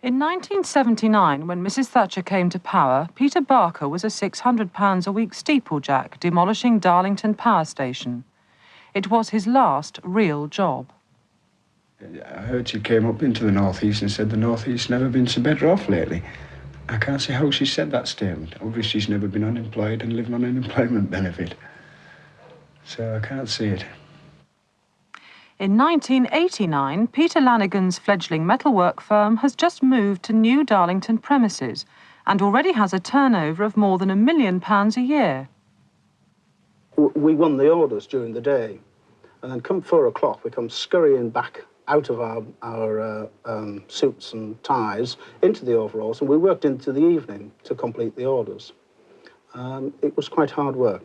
In 1979, when Mrs. Thatcher came to power, Peter Barker was a £600 a week steeplejack demolishing Darlington power station. It was his last real job. I heard she came up into the North East and said the North East's never been so better off lately. I can't see how she said that statement. Obviously she's never been unemployed and living on an unemployment benefit. So I can't see it. In 1989, Peter Lanagan's fledgling metalwork firm has just moved to new Darlington premises and already has a turnover of more than £1 million a year. We won the orders during the day, and then come 4 o'clock, we come scurrying back out of our suits and ties into the overalls, and we worked into the evening to complete the orders. It was quite hard work.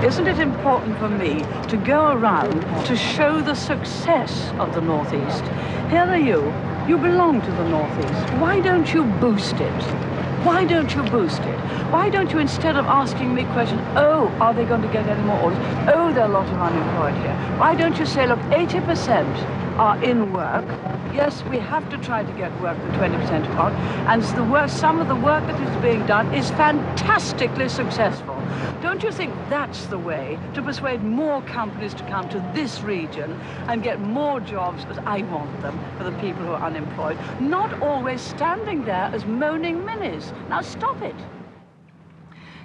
Isn't it important for me to go around to show the success of the North East? Here are you belong to the North East. Why don't you boost it? Why don't you boost it? Why don't you, instead of asking me questions, oh, are they going to get any more orders? Oh, there are a lot of unemployed here. Why don't you say, look, 80% are in work. Yes, we have to try to get work for 20% out, and some of the work that is being done is fantastically successful. Don't you think that's the way to persuade more companies to come to this region and get more jobs, as I want them, for the people who are unemployed, not always standing there as moaning minis? Now stop it.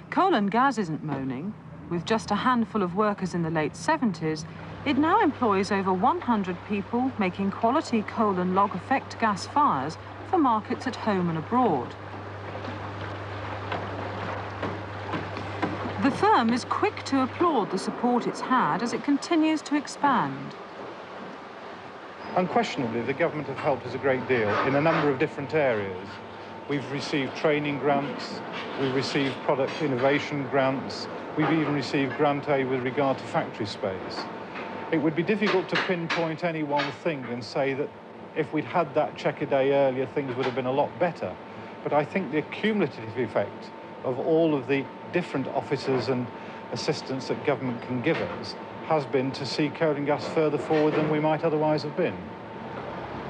Kohlangaz isn't moaning. With just a handful of workers in the late 70s, it now employs over 100 people making quality coal and log effect gas fires for markets at home and abroad. The firm is quick to applaud the support it's had as it continues to expand. Unquestionably, the government have helped us a great deal in a number of different areas. We've received training grants, we've received product innovation grants, we've even received grant aid with regard to factory space. It would be difficult to pinpoint any one thing and say that if we'd had that check a day earlier, things would have been a lot better. But I think the cumulative effect of all of the different officers and assistance that government can give us has been to see Kohlangaz further forward than we might otherwise have been.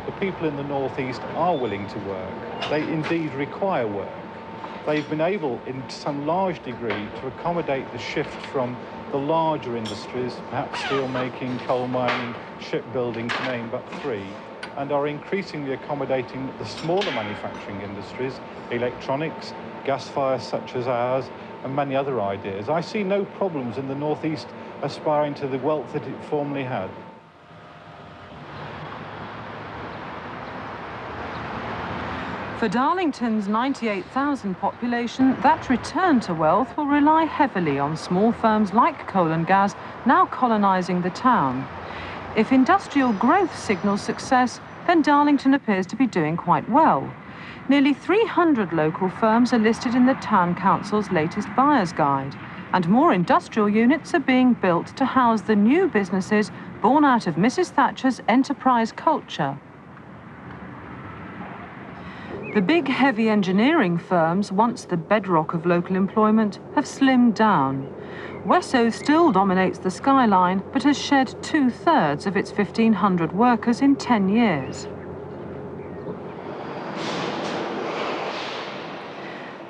The people in the North East are willing to work. They indeed require work. They've been able, in some large degree, to accommodate the shift from the larger industries, perhaps steel making, coal mining, shipbuilding, to name but three, and are increasingly accommodating the smaller manufacturing industries, electronics, gas fires such as ours, and many other ideas. I see no problems in the North East aspiring to the wealth that it formerly had. For Darlington's 98,000 population, that return to wealth will rely heavily on small firms like Kohlangaz now colonising the town. If industrial growth signals success, then Darlington appears to be doing quite well. Nearly 300 local firms are listed in the Town Council's latest buyer's guide, and more industrial units are being built to house the new businesses born out of Mrs. Thatcher's enterprise culture. The big, heavy engineering firms, once the bedrock of local employment, have slimmed down. Wesso still dominates the skyline, but has shed 2/3 of its 1,500 workers in 10 years.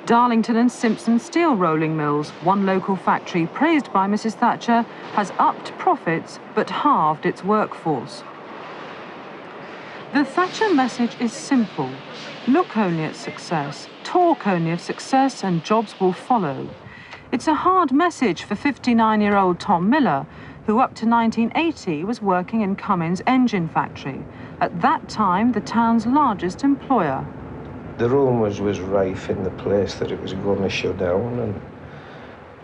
Darlington and Simpson steel rolling mills, one local factory praised by Mrs. Thatcher, has upped profits but halved its workforce. The Thatcher message is simple. Look only at success, talk only of success, and jobs will follow. It's a hard message for 59-year-old Tom Miller, who up to 1980 was working in Cummins' engine factory, at that time the town's largest employer. The rumours was rife in the place that it was going to shut down, and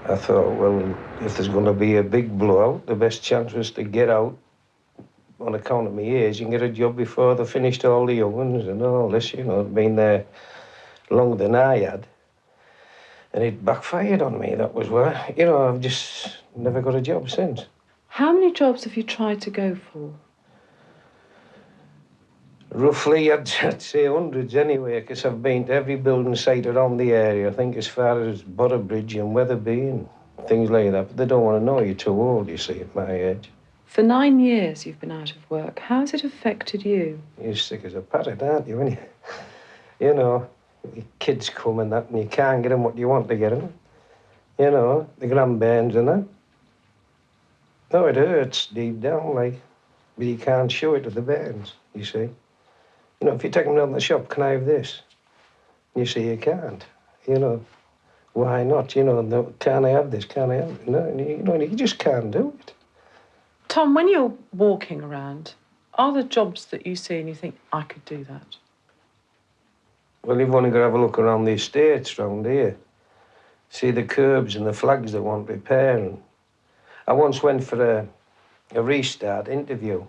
I thought, well, if there's going to be a big blowout, the best chance was to get out on account of my age and get a job before they finished all the young ones and all this, you know. I'd been there longer than I had, and it backfired on me. That was why, you know, I've just never got a job since. How many jobs have you tried to go for? Roughly, I'd say hundreds anyway, because I've been to every building site around the area. I think as far as Bridge and Wetherby and things like that. But they don't want to know you're too old, you see, at my age. For 9 years you've been out of work. How has it affected you? You're sick as a parrot, aren't you, when you know, your kids come and that, and you can't get them what you want to get them. You know, the grandbairns and that. No, it hurts deep down, like, but you can't show it to the bairns, you see. You know, if you take them down the shop, can I have this? You see, you can't, you know. Why not? You know, no, can I have this? Can I have it? No, you know, you just can't do it. Tom, when you're walking around, are there jobs that you see and you think, I could do that? Well, you've only got to have a look around the estates round here. See the curbs and the flags that want repairing. I once went for a restart interview,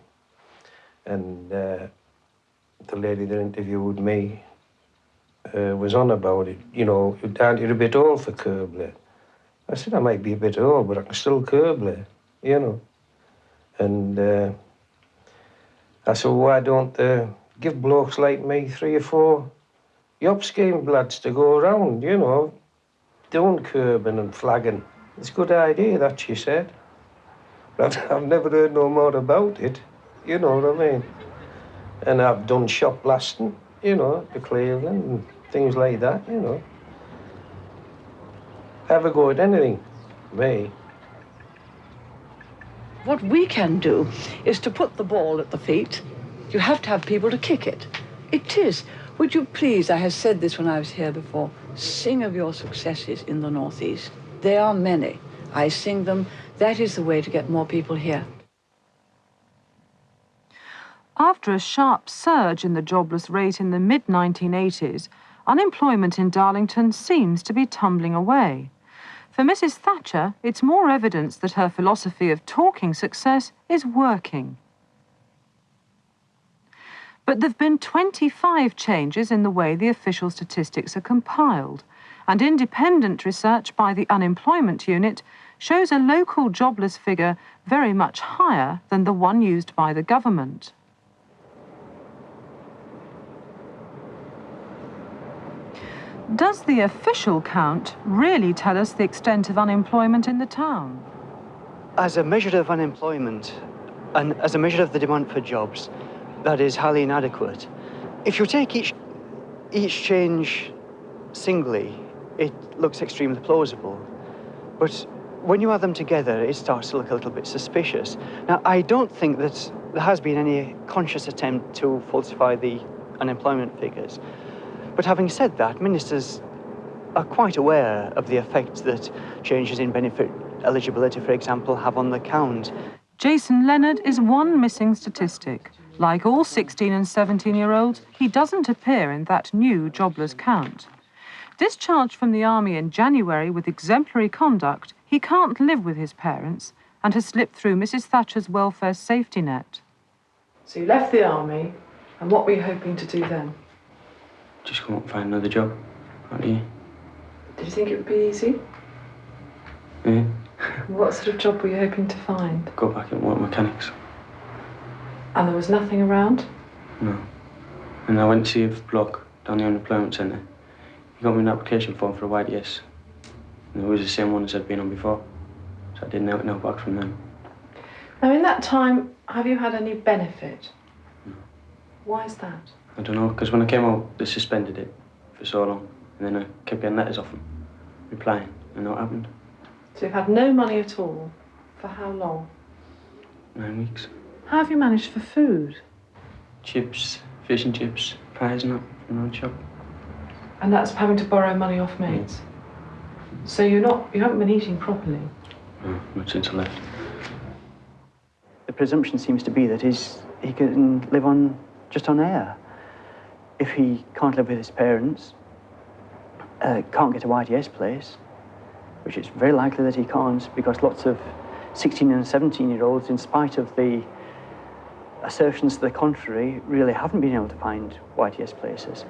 and the lady that interviewed me was on about it. You know, aren't you a bit old for curb lay? I said, I might be a bit old, but I can still curb lay, you know. And I said, well, why don't they give blokes like me 3 or 4 yop scheme lads to go around, you know, doing curbing and flagging. It's a good idea, that, she said. But I've never heard no more about it, you know what I mean? And I've done shop blasting, you know, to Cleveland and things like that, you know. Have a go at anything, me. What we can do is to put the ball at the feet. You have to have people to kick it. It is. Would you please, I have said this when I was here before, sing of your successes in the Northeast. There are many. I sing them. That is the way to get more people here. After a sharp surge in the jobless rate in the mid-1980s, unemployment in Darlington seems to be tumbling away. For Mrs. Thatcher, it's more evidence that her philosophy of talking success is working. But there have been 25 changes in the way the official statistics are compiled, and independent research by the Unemployment Unit shows a local jobless figure very much higher than the one used by the government. Does the official count really tell us the extent of unemployment in the town? As a measure of unemployment and as a measure of the demand for jobs, that is highly inadequate. If you take each change singly, it looks extremely plausible. But when you add them together, it starts to look a little bit suspicious. Now, I don't think that there has been any conscious attempt to falsify the unemployment figures. But having said that, ministers are quite aware of the effect that changes in benefit eligibility, for example, have on the count. Jason Leonard is one missing statistic. Like all 16 and 17-year-olds, he doesn't appear in that new jobless count. Discharged from the army in January with exemplary conduct, he can't live with his parents and has slipped through Mrs. Thatcher's welfare safety net. So you left the army, and what were you hoping to do then? Just come up and find another job, aren't you? Did you think it would be easy? Yeah. What sort of job were you hoping to find? Go back and work mechanics. And there was nothing around? No. And I went to see a bloke down the unemployment centre. He got me an application form for a YDS. And it was the same one as I'd been on before. So I didn't know back from them. Now, in that time, have you had any benefit? No. Why is that? I don't know, because when I came out, they suspended it for so long. And then I kept getting letters off them, replying, and what happened? So you've had no money at all? For how long? 9 weeks. How have you managed for food? Chips, fish and chips, pies and that from the shop. And that's having to borrow money off mates? So you haven't been eating properly? No, not since I left. The presumption seems to be that he can live just on air. If he can't live with his parents, can't get a YTS place, which is very likely that he can't, because lots of 16 and 17-year-olds, in spite of the assertions to the contrary, really haven't been able to find YTS places.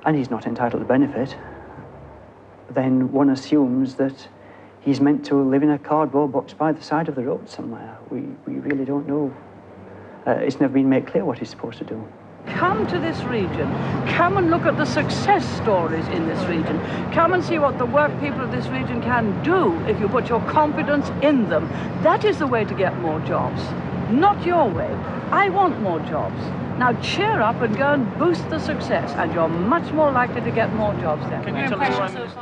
And he's not entitled to benefit. Then one assumes that he's meant to live in a cardboard box by the side of the road somewhere. We really don't know it's never been made clear what he's supposed to do. Come to this region. Come and look at the success stories in this region. Come and see what the work people of this region can do if you put your confidence in them. That is the way to get more jobs. Not your way. I want more jobs. Now cheer up and go and boost the success, and you're much more likely to get more jobs then. Can you impress us?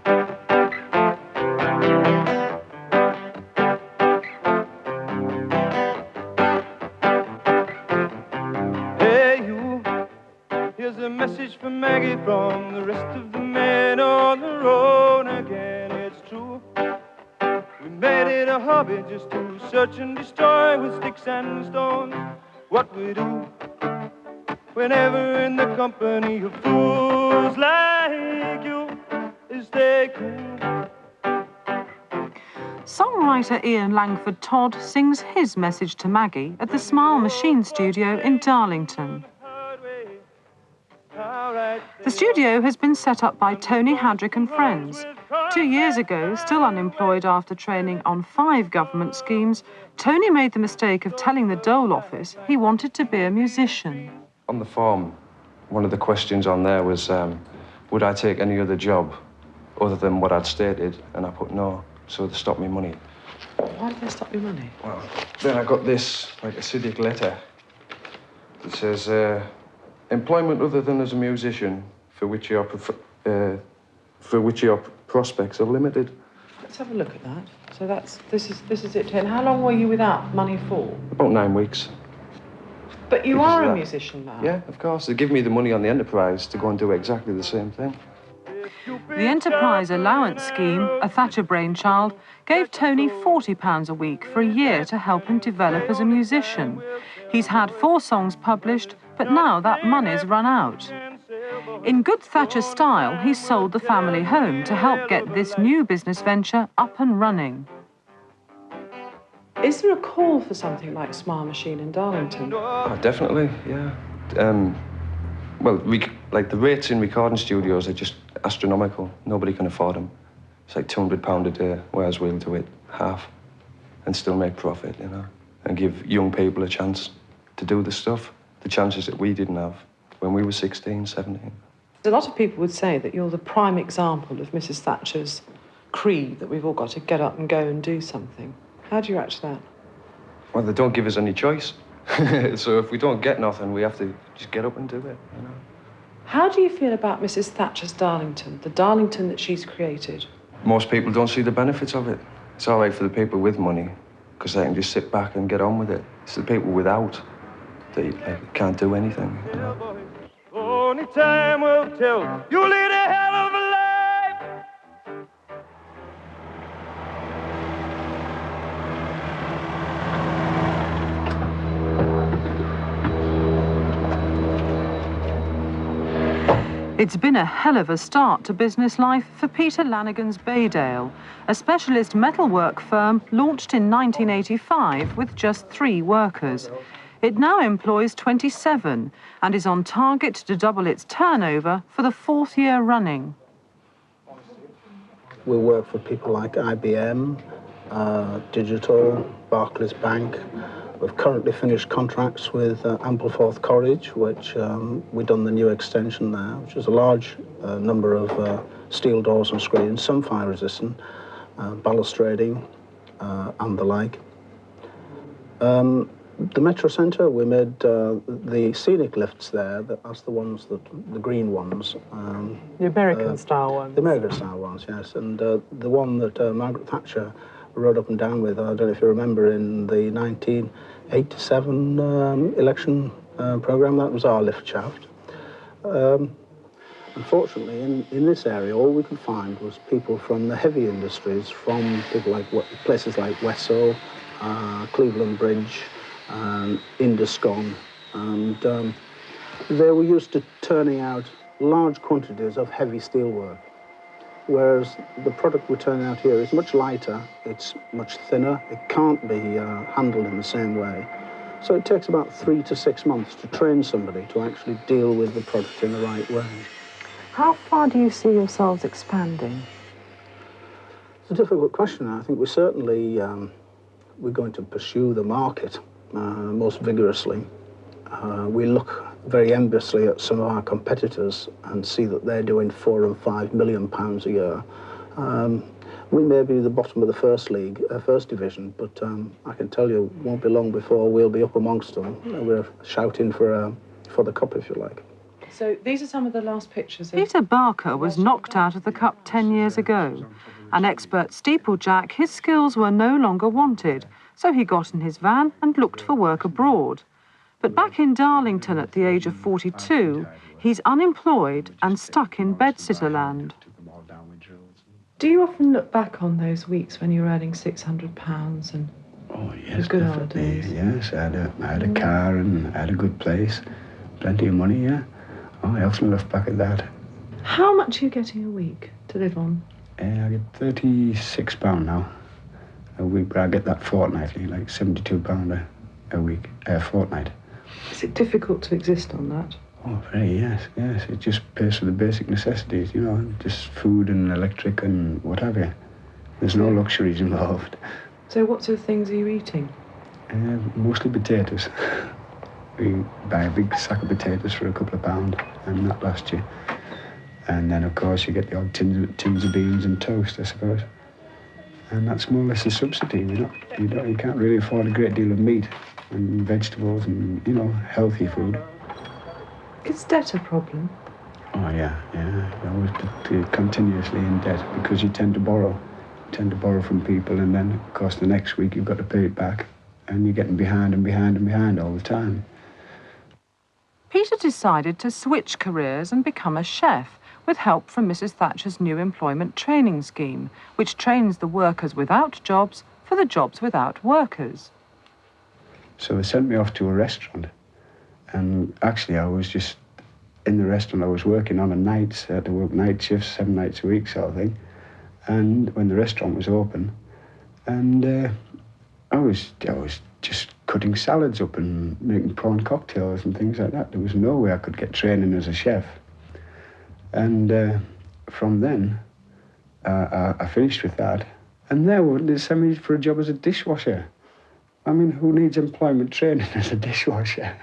Hey you, here's a message from Maggie from the rest of the men on the road again. It's true, we made it a hobby just to search and destroy with sticks and stones. What we do whenever in the company of fools like you is stay cool. Songwriter Iain Langford Todd sings his message to Maggie at the Smile Machine studio in Darlington. The studio has been set up by Tony Hadrick and friends. 2 years ago, still unemployed after training on 5 government schemes, Tony made the mistake of telling the Dole office he wanted to be a musician. On the form, one of the questions on there was, would I take any other job other than what I'd stated? And I put no, so they stopped me money. Why did they stop your money? Well, then I got this, like, acidic letter that says, employment other than as a musician for which your prospects are limited. Let's have a look at that. So this is it. And how long were you without money for? About 9 weeks. But you Because are of a that. musician now. Yeah, of course. They give me the money on the enterprise to go and do exactly the same thing. The Enterprise Allowance Scheme, a Thatcher brainchild, gave Tony £40 a week for a year to help him develop as a musician. He's had 4 songs published, but now that money's run out. In good Thatcher style, he sold the family home to help get this new business venture up and running. Is there a call for something like Smile Machine in Darlington? Oh, definitely, yeah. Well, like the rates in recording studios are just astronomical. Nobody can afford them. It's like £200 a day, whereas we'll do it half and still make profit, you know, and give young people a chance to do the stuff, the chances that we didn't have when we were 16, 17. A lot of people would say that you're the prime example of Mrs. Thatcher's creed, that we've all got to get up and go and do something. How do you react to that? Well, they don't give us any choice. So if we don't get nothing, we have to just get up and do it, you know. How do you feel about Mrs. Thatcher's Darlington, the Darlington that she's created? Most people don't see the benefits of it. It's all right for the people with money, because they can just sit back and get on with it. It's the people without that can't do anything, you know. Only time will tell. You lead a hell of a life. It's been a hell of a start to business life for Peter Lanagan's Baydale, a specialist metalwork firm launched in 1985 with just 3 workers. It now employs 27 and is on target to double its turnover for the 4th year running. We work for people like IBM, Digital, Barclays Bank. We've currently finished contracts with Ampleforth College, which we've done the new extension there, which is a large number of steel doors and screens, some fire resistant, balustrading and the like. The Metro Centre, we made the scenic lifts there, that's the ones, the green ones. The American-style ones. The American-style ones, yes. And the one that Margaret Thatcher rode up and down with, I don't know if you remember, in the 1987 election programme, that was our lift shaft. Unfortunately, in this area, all we could find was people from the heavy industries, from people like places like Wesso, Cleveland Bridge, Induscon, and they were used to turning out large quantities of heavy steelwork, whereas the product we're turning out here is much lighter, it's much thinner, it can't be handled in the same way. So it takes about 3 to 6 months to train somebody to actually deal with the product in the right way. How far do you see yourselves expanding? It's a difficult question. I think we certainly, we're going to pursue the market most vigorously. We look very enviously at some of our competitors and see that they're doing £4 and £5 million a year. We may be the bottom of the first league, first division, but I can tell you, it won't be long before we'll be up amongst them. We're shouting for the cup, if you like. So these are some of the last pictures. Peter Barker was knocked out of the Cup 10 years ago. An expert steeplejack, his skills were no longer wanted, so he got in his van and looked for work abroad. But back in Darlington at the age of 42, he's unemployed and stuck in bedsitter land. Do you often look back on those weeks when you were earning £600 and yes, the good old definitely. days? Yes, I had a car and I had a good place, plenty of money, yeah. Oh, I often look back at that. How much are you getting a week to live on? I get £36 now a week, but I get that fortnightly, like £72 a week, a fortnight. Is it difficult to exist on that? Oh, very, yes. It just pays for the basic necessities, you know, just food and electric and what have you. There's no luxuries involved. So what sort of things are you eating? Mostly potatoes. We buy a big sack of potatoes for a couple of £1, and that lasts you. And then, of course, you get the odd tins of beans and toast, I suppose. And that's more or less a subsidy, you can't really afford a great deal of meat and vegetables and, healthy food. Is debt a problem? Oh, yeah. You're always continuously in debt because you tend to borrow. You tend to borrow from people, and then, of course, the next week you've got to pay it back, and you're getting behind and behind and behind all the time. Peter decided to switch careers and become a chef, with help from Mrs. Thatcher's new employment training scheme, which trains the workers without jobs for the jobs without workers. So they sent me off to a restaurant, and actually I was just in the restaurant. I was working on a nights. I had to work night shifts, 7 nights a week sort of thing. And when the restaurant was open, and I was just cutting salads up and making prawn cocktails and things like that. There was no way I could get training as a chef. And from then, I finished with that. And they sent me for a job as a dishwasher. I mean, who needs employment training as a dishwasher?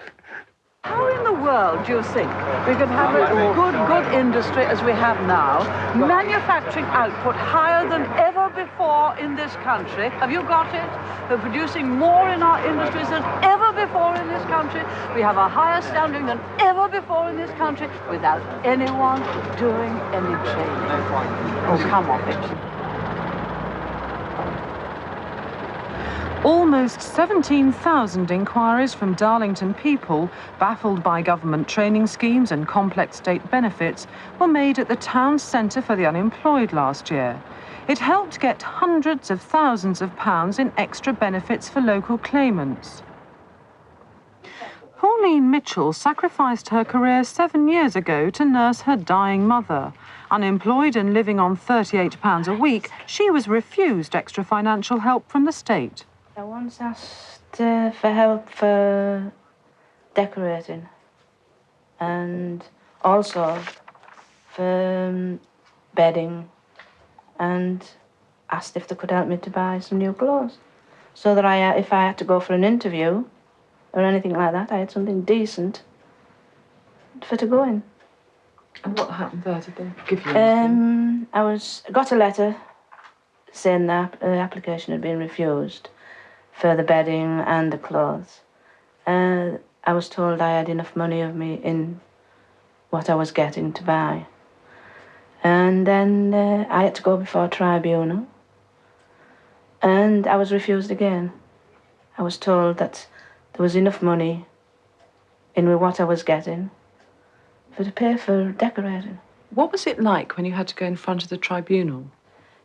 How in the world do you think we could have a good industry as we have now, manufacturing output higher than ever before in this country? Have you got it? We're producing more in our industries than ever before in this country. We have a higher standard than ever before in this country without anyone doing any training. Oh, come off it. Almost 17,000 inquiries from Darlington people, baffled by government training schemes and complex state benefits, were made at the town centre for the unemployed last year. It helped get hundreds of thousands of pounds in extra benefits for local claimants. Pauline Mitchell sacrificed her career 7 years ago to nurse her dying mother. Unemployed and living on £38 a week, she was refused extra financial help from the state. I once asked for help for decorating and also for bedding, and asked if they could help me to buy some new clothes so that if I had to go for an interview or anything like that, I had something decent to go in. And what happened there? Did they give you anything? I got a letter saying that the application had been refused for the bedding and the clothes. I was told I had enough money of me in what I was getting to buy. And then I had to go before a tribunal, and I was refused again. I was told that there was enough money in what I was getting to pay for decorating. What was it like when you had to go in front of the tribunal?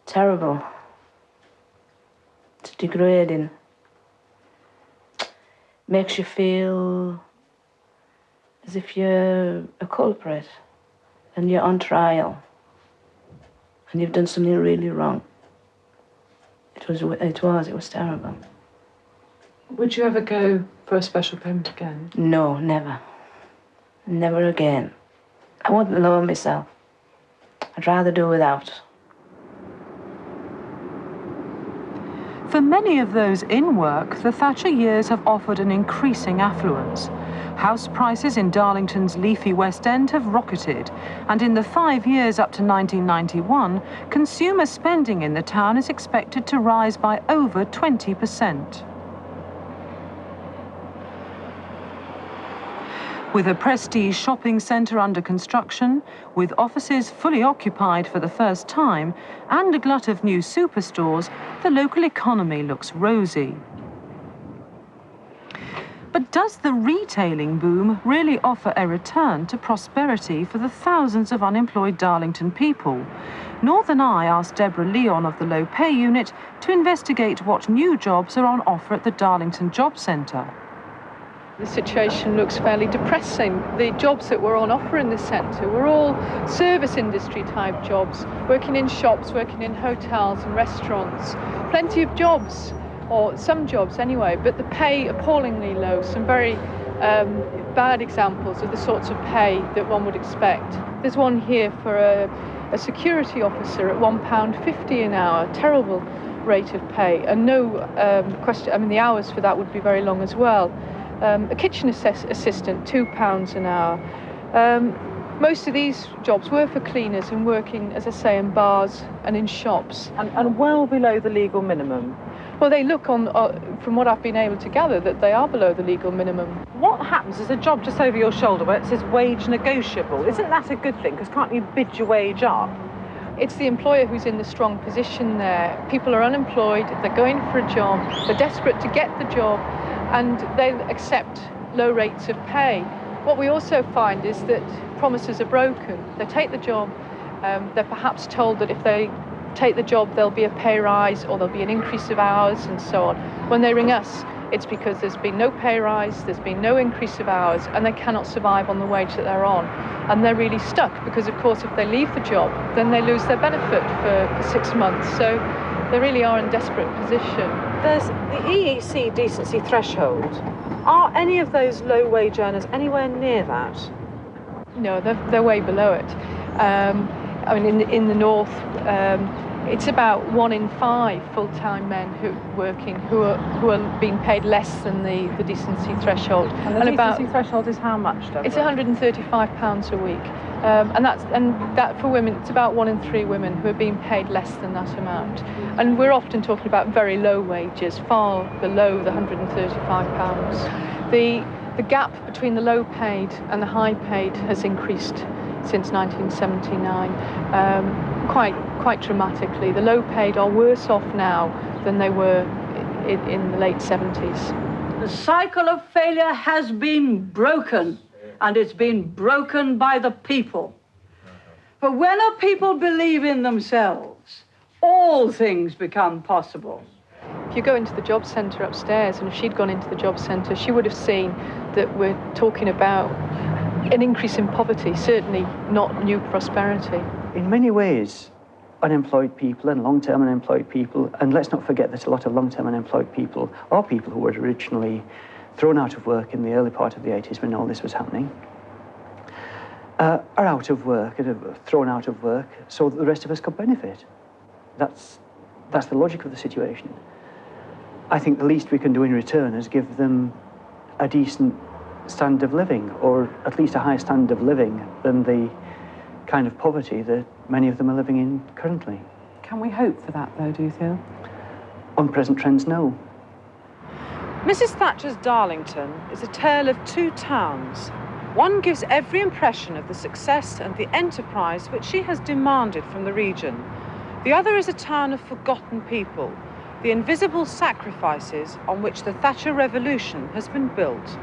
Terrible. It's degrading. Makes you feel as if you're a culprit and you're on trial and you've done something really wrong. It was terrible. Would you ever go for a special payment again? No, never. Never again. I wouldn't lower myself. I'd rather do without. For many of those in work, the Thatcher years have offered an increasing affluence. House prices in Darlington's leafy West End have rocketed, and in the 5 years up to 1991, consumer spending in the town is expected to rise by over 20%. With a prestige shopping centre under construction, with offices fully occupied for the first time, and a glut of new superstores, the local economy looks rosy. But does the retailing boom really offer a return to prosperity for the thousands of unemployed Darlington people? Northern Eye asked Deborah Leon of the Low Pay Unit to investigate what new jobs are on offer at the Darlington Job Centre. The situation looks fairly depressing. The jobs that were on offer in the centre were all service industry type jobs, working in shops, working in hotels and restaurants. Plenty of jobs, or some jobs anyway, but the pay appallingly low. Some very bad examples of the sorts of pay that one would expect. There's one here for a security officer at £1.50 an hour, terrible rate of pay, and no question, I mean the hours for that would be very long as well. A kitchen assistant, £2 an hour. Most of these jobs were for cleaners and working, as I say, in bars and in shops. And well below the legal minimum. Well, they look on, from what I've been able to gather, that they are below the legal minimum. What happens? There's a job just over your shoulder where it says wage negotiable. Isn't that a good thing? Because can't you bid your wage up? It's the employer who's in the strong position there. People are unemployed, they're going for a job, they're desperate to get the job, and they accept low rates of pay. What we also find is that promises are broken. They take the job, they're perhaps told that if they take the job there'll be a pay rise or there'll be an increase of hours and so on. When they ring us, it's because there's been no pay rise, there's been no increase of hours, and they cannot survive on the wage that they're on. And they're really stuck because, of course, if they leave the job, then they lose their benefit for 6 months. So they really are in a desperate position. There's the EEC decency threshold. Are any of those low-wage earners anywhere near that? No, they're way below it. I mean, in the north, it's about 1 in 5 full-time men who are being paid less than the decency threshold. And the decency threshold is how much, Deborah? It's £135 a week. And that for women, it's about 1 in 3 women who are being paid less than that amount. And we're often talking about very low wages, far below the £135. The gap between the low paid and the high paid has increased since 1979, quite dramatically. The low paid are worse off now than they were in the late 70s. The cycle of failure has been broken, and it's been broken by the people. For when a people believe in themselves, all things become possible. If you go into the job centre upstairs, and if she'd gone into the job centre, she would have seen that we're talking about an increase in poverty, certainly not new prosperity. In many ways, unemployed people and long-term unemployed people, and let's not forget that a lot of long-term unemployed people are people who were originally thrown out of work in the early part of the 80s when all this was happening, are out of work, thrown out of work, so that the rest of us could benefit. That's the logic of the situation. I think the least we can do in return is give them a decent standard of living, or at least a higher standard of living than the kind of poverty that many of them are living in currently. Can we hope for that, though, do you feel? On present trends, no. Mrs. Thatcher's Darlington is a tale of 2 towns. One gives every impression of the success and the enterprise which she has demanded from the region. The other is a town of forgotten people, the invisible sacrifices on which the Thatcher Revolution has been built.